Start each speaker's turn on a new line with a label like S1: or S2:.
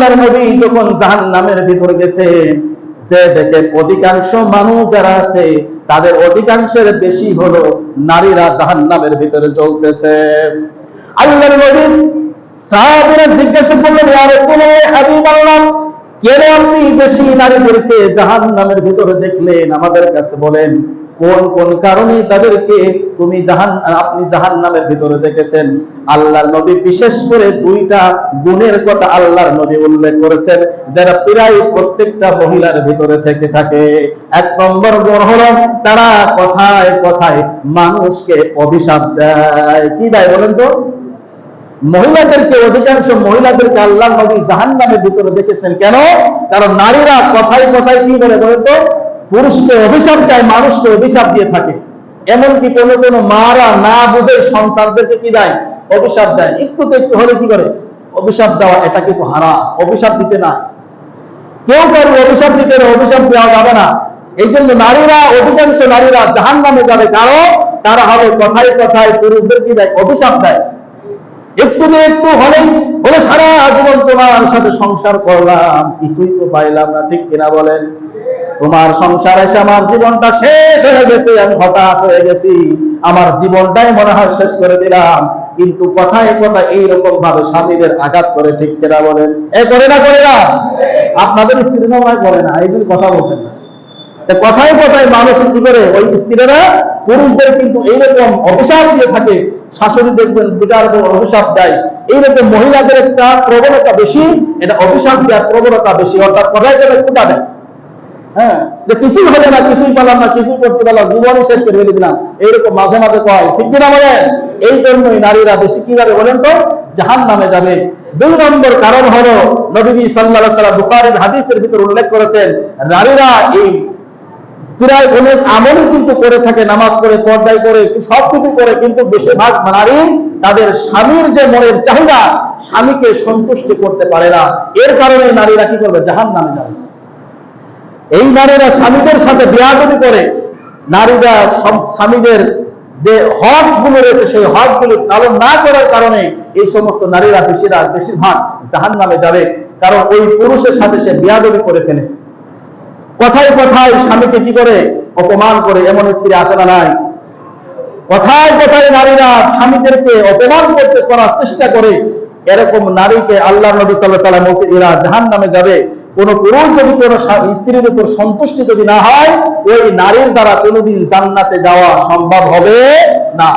S1: আল্লাহর নবী যখন জাহান্নামের ভিতর গেছে, যে দেখেন অধিকাংশ মানুষ যারা আছে তাদের অধিকাংশের বেশি হলো নারীরা জাহান্নামের ভিতরে জ্বলতেছে। আল্লাহর নবী সাহাবীরা জিজ্ঞাসা করলেন, ইয়া রাসূলুল্লাহ, হাবিবাল্লাহ, কেন আপনি বেশি নারীদেরকে জাহান্নামের ভিতরে দেখলেন? আমাদের কাছে বলেন কোন কোন কারণে তাদেরকে আপনি জাহান্নামের ভিতরে দেখেছেন। আল্লাহর নবী বিশেষ করে দুইটা গুণের কথা আল্লাহর নবী উল্লেখ করেছেন, যারা প্রায় প্রত্যেকটা মহিলার ভিতরে থেকে থাকে। এক নম্বর গুণ হলো তারা কথায় কথায় মানুষকে অভিশাপ দেয়। কি দেয় বলেন তো? মহিলাদেরকে, অধিকাংশ মহিলাদেরকে আল্লাহর নবী জাহান্নামের ভিতরে দেখেছেন। কেন? কারণ নারীরা কথায় কথায় কি বলে বলেন তো? পুরুষকে অভিশাপ দেয়, মানুষকে অভিশাপ দিয়ে থাকে। এমনকি কোন কোন মারা না বুঝে সন্তানদেরকে কি দেয়? অভিশাপ দেয়। একটু তো একটু হলে কি করে অভিশাপ দেওয়া, এটা কিন্তু হারাম। অভিশাপ দিতে না, কেউ কারো অভিশাপ দিতে না, অভিশাপ দেওয়া যাবে না। এই জন্য নারীরা, অধিকাংশ নারীরা জাহান্নামে যাবে, কারণ তারা হবে কথায় কথায় পুরুষদের কি দেয়? অভিশাপ দেয়। একটু না একটু হলেই বলে সারা জীবন তোমার সাথে সংসার করলাম, কিছুই তো পাইলাম না। ঠিক কিনা বলেন? তোমার সংসার এসে আমার জীবনটা শেষ হয়ে গেছে, আমি হতাশ হয়ে গেছি, আমার জীবনটাই মনে হয় শেষ করে দিলাম। কিন্তু কথায় কথা এইরকম ভাবে স্বামীদের আঘাত করে। ঠিক কিনা বলেন? এ করে না, করে না? আপনাদের স্ত্রী না হয় করে না, এই জন্য কথা বলছেন না। কথায় কথায় মানুষ কি করে? ওই স্ত্রীরা পুরুষদের কিন্তু এইরকম অভিশাপ দিয়ে থাকে। শাশুড়ি দেখবেন বিটার অভিশাপ দেয়। এইরকম মহিলাদের একটা প্রবণতা বেশি, এটা অভিশাপ দেওয়ার প্রবণতা বেশি। অর্থাৎ কথায় কথায় ফুটা দেয়, হ্যাঁ, যে কিছুই হবে না, কিছুই পেলাম না, কিছুই করতে পারলাম, জীবনই শেষ করে ফেলে দিলাম, এইরকম মাঝে মাঝে কয়। ঠিক কিনা বলেন? এই জন্যই নারীরা বেশি কি যাবে বলেন তো? জাহান্নামে যাবে। দুই নম্বর কারণ হলো, নবী সাল্লাল্লাহু আলাইহি ওয়াসাল্লাম বুখারীর হাদিসের ভিতর উল্লেখ করেছেন, নারীরা এই প্রায় অনেক আমলই কিন্তু করে থাকে, নামাজ করে, পর্দায় করে, সবকিছু করে, কিন্তু বেশিরভাগ নারী তাদের স্বামীর যে মনের চাহিদা, স্বামীকে সন্তুষ্ট করতে পারে না। এর কারণে নারীরা কি করবে? জাহান্নামে যাবে। এই নারীরা স্বামীদের সাথে বেয়াদবি করে, নারীরা স্বামীদের যে হক গুলো রয়েছে সেই হক গুলো পালন না করার কারণে এই সমস্ত নারীরা বেশিরভাগ জাহান্নামে যাবে। কারণ ওই পুরুষের সাথে সে বেয়াদবি করে ফেলে, কথায় কথায় স্বামীকে কি করে? অপমান করে। এমন স্ত্রী আছে না নাই? কথায় কথায় নারীরা স্বামীদেরকে অপমান করতে করার চেষ্টা করে। এরকম নারীকে আল্লাহর নবী সাল্লাল্লাহু আলাইহি ওয়াসাল্লাম বলেছেন, এরা জাহান্নামে যাবে। কোন পুরুষ যদি কোন স্ত্রীর উপর সন্তুষ্টি যদি না হয়, ওই নারীর দ্বারা কোনোদিন জান্নাতে যাওয়া সম্ভব হবে না।